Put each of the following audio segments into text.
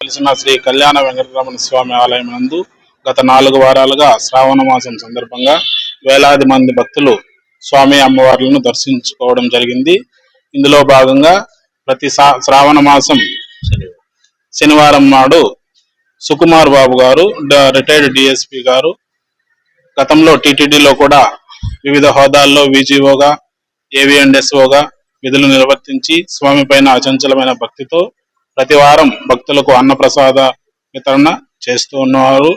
తెలిసిన శ్రీ కళ్యాణ వెంకటరమణ స్వామి ఆలయం నందు గత 4 వారాలుగా శ్రావణ మాసం సందర్భంగా వేలాది మంది భక్తులు స్వామి అమ్మవార్లను దర్శించుకోవడం జరిగింది. ఇందులో భాగంగా ప్రతి శ్రావణ మాసం శనివారం నాడు సుకుమార్ బాబు గారు, రిటైర్డ్ డిఎస్పీ గారు, గతంలో టీటీడీలో కూడా వివిధ హోదాల్లో విజిఓగా, ఏవిఎండ్ఎస్ఓగా విధులు నిర్వర్తించి స్వామి పైన అచంచలమైన భక్తితో ప్రతి వారం భక్తులకు అన్నప్రసాద వితరణ చేస్తూ ఉన్నారు.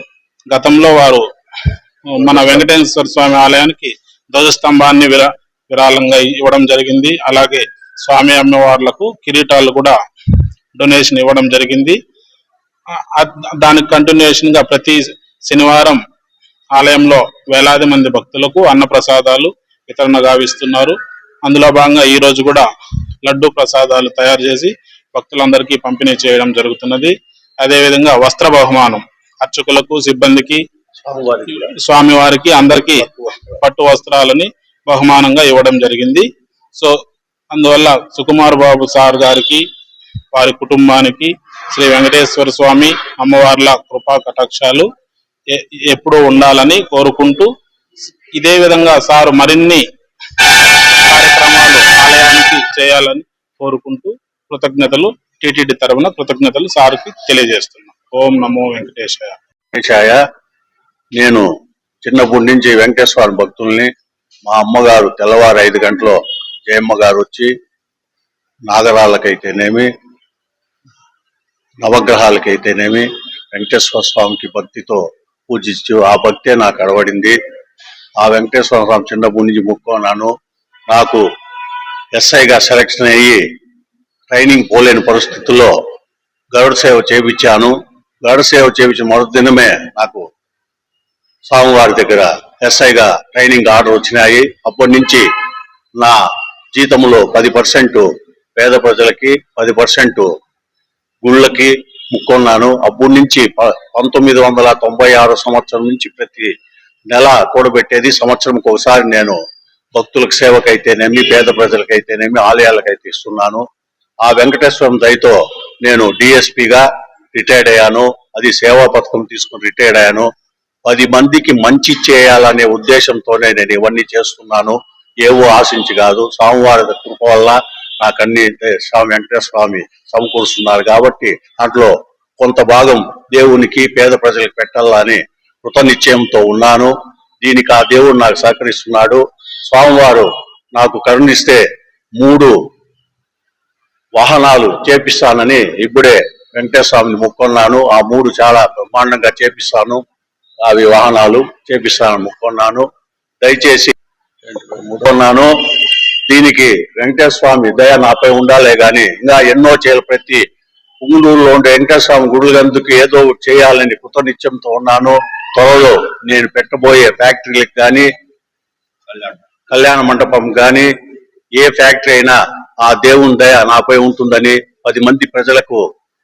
గతంలో వారు మన వెంకటేశ్వర స్వామి ఆలయానికి ధ్వజస్తంభాన్ని విరాళంగా ఇవ్వడం జరిగింది. అలాగే స్వామి అమ్మవార్లకు కిరీటాలు కూడా డొనేషన్ ఇవ్వడం జరిగింది. దానికి కంటిన్యూషన్ గా ప్రతి శనివారం ఆలయంలో వేలాది మంది భక్తులకు అన్నప్రసాదాలు వితరణ గావిస్తున్నారు. అందులో భాగంగా ఈ రోజు కూడా లడ్డు ప్రసాదాలు తయారు చేసి భక్తులందరికీ పంపిణీ చేయడం జరుగుతున్నది. అదేవిధంగా వస్త్ర బహుమానం అర్చకులకు, సిబ్బందికి, స్వామివారికి అందరికీ పట్టు వస్త్రాలని బహుమానంగా ఇవ్వడం జరిగింది. సో అందువల్ల సుకుమార్ బాబు సార్ గారికి, వారి కుటుంబానికి శ్రీ వెంకటేశ్వర స్వామి అమ్మవార్ల కృపా కటాక్షాలు ఎప్పుడూ ఉండాలని కోరుకుంటూ, ఇదే విధంగా సారు మరిన్ని కార్యక్రమాలు ఆలయానికి చేయాలని కోరుకుంటూ కృతజ్ఞతలు, టీటీడీ తరఫున కృతజ్ఞతలు సార్కి తెలియజేస్తున్నాం. ఓం నమో వెంకటేశాయ. నేను చిన్నప్పటి నుంచి వెంకటేశ్వర భక్తుల్ని, మా అమ్మగారు తెల్లవారు 5 గంటలో జయమ్మ గారు వచ్చి నాగరాళ్ళకైతేనేమి, నవగ్రహాలకైతేనేమి వెంకటేశ్వర స్వామికి భక్తితో పూజించు ఆ భక్తే నాకు అలవడింది. ఆ వెంకటేశ్వర స్వామి చిన్నప్పటి నుంచి మొక్కున్నాను. నాకు ఎస్ఐగా సెలక్షన్ అయ్యి ట్రైనింగ్ పోలేని పరిస్థితుల్లో గరుడ సేవ చేయించాను. గరుడ సేవ చేయించిన మొదటి దినమే నాకు స్వామివారి దగ్గర ఎస్ఐగా ట్రైనింగ్ ఆర్డర్ వచ్చినాయి. అప్పటి నుంచి నా జీతంలో 10% పేద ప్రజలకి, 10% గుళ్ళకి ముక్కున్నాను. అప్పటి నుంచి 1996 సంవత్సరం నుంచి ప్రతి నెల కూడబెట్టేది. సంవత్సరంకి ఒకసారి నేను భక్తులకు సేవకైతేనేమి, పేద ప్రజలకైతేనేమి, ఆలయాలకైతే ఇస్తున్నాను. ఆ వెంకటేశ్వరం దయతో నేను డిఎస్పీగా రిటైర్డ్ అయ్యాను. అది సేవా పథకం తీసుకుని రిటైర్డ్ అయ్యాను. 10 మందికి మంచి చేయాలనే ఉద్దేశంతోనే నేను ఇవన్నీ చేస్తున్నాను. ఏవో ఆశించి కాదు. స్వామివారి కృప వల్ల నాకన్నీ స్వామి వెంకటేశ్వర స్వామి సమకూరుస్తున్నారు కాబట్టి దాంట్లో కొంత భాగం దేవునికి, పేద ప్రజలకు పెట్టాలని కృత నిశ్చయంతో ఉన్నాను. దీనికి ఆ దేవుడు నాకు సహకరిస్తున్నాడు. స్వామివారు నాకు కరుణిస్తే 3 వాహనాలు చేపిస్తానని ఇప్పుడే వెంకటేశ్వర స్వామిని మొక్కున్నాను. ఆ 3 చాలా బ్రహ్మాండంగా చేపిస్తాను. అవి వాహనాలు చేపిస్తానని మొక్కున్నాను. దయచేసి మొక్కున్నాను. దీనికి వెంకటేశ్వర స్వామి దయ నాపై ఉండాలే గాని ఇంకా ఎన్నో చేయాలి. ప్రతి పుంగూరులో ఉండే వెంకటేశ్వర స్వామి గుడులందుకు ఏదో చేయాలని కృత నిశ్చయంతో ఉన్నాను. త్వరలో నేను పెట్టబోయే ఫ్యాక్టరీలకు కానీ, కళ్యాణ మండపం కానీ, ఏ ఫ్యాక్టరీ అయినా ఆ దేవుని దయ నాపై ఉంటుందని, 10 మంది ప్రజలకు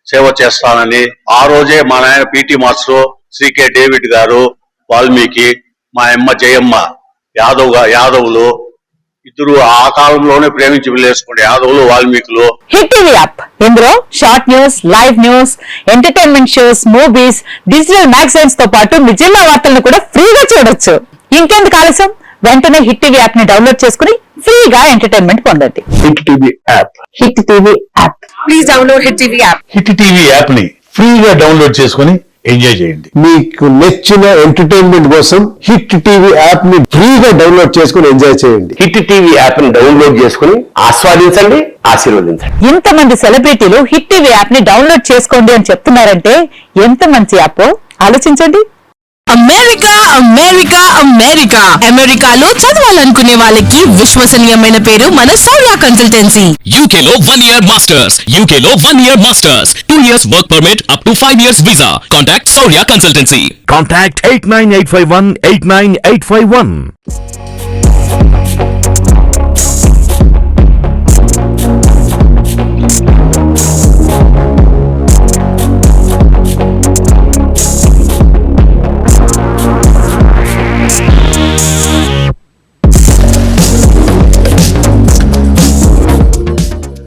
సేవ చేస్తానని ఆ రోజే మా నాయన పిటి మాస్టర్, శ్రీకే డేవిడ్ గారు, వాల్మీకి, మా అమ్మ జయమ్మ యాదవులు ఇద్దరు ఆ కాలంలోనే ప్రేమించి వెళ్ళేసుకోండి. యాదవులు, వాల్మీకులు. హిట్ టీవీ యాప్, ఇందులో short news, live news, entertainment shows, movies, digital magazines తో పాటు మీ జిల్లా వార్తలను కూడా ఫ్రీగా చూడొచ్చు. ఇంకెందుకు ఆలస్యం, వెంటనే హిట్ టీవీ యాప్ ని డౌన్లోడ్ చేసుకుని ఫ్రీగా ఎంటర్టైన్మెంట్ పొందండి. Hit TV app. Hit TV app. Please download hit TV app. Hit TV app ని ఫ్రీగా డౌన్లోడ్ చేసుకుని ఎంజాయ్ చేయండి. మీకు నచ్చిన ఎంటర్టైన్మెంట్ కోసం హిట్ టీవీ యాప్ ని ఫ్రీగా డౌన్లోడ్ చేసుకుని ఎంజాయ్ చేయండి. హిట్ టీవీ యాప్ ని డౌన్లోడ్ చేసుకుని ఆస్వాదించండి, ఆశీర్వదించండి. ఇంతమంది సెలబ్రిటీలు హిట్ టీవీ యాప్ ని డౌన్లోడ్ చేసుకోండి అని చెప్తున్నారంటే ఎంత మంచి యాప్ ఆలోచించండి. అమెరికా అమెరికా అమెరికా అమెరికాలో చదవాలనుకునే వాళ్ళకి విశ్వసనీయమైన పేరు మన సౌర్య కన్సల్టెన్సీ. UK లో 1 year masters, UK లో 1 year masters, 2 years work permit up to 5 years visa. Contact Saurya Consultancy. Contact 89851 89851.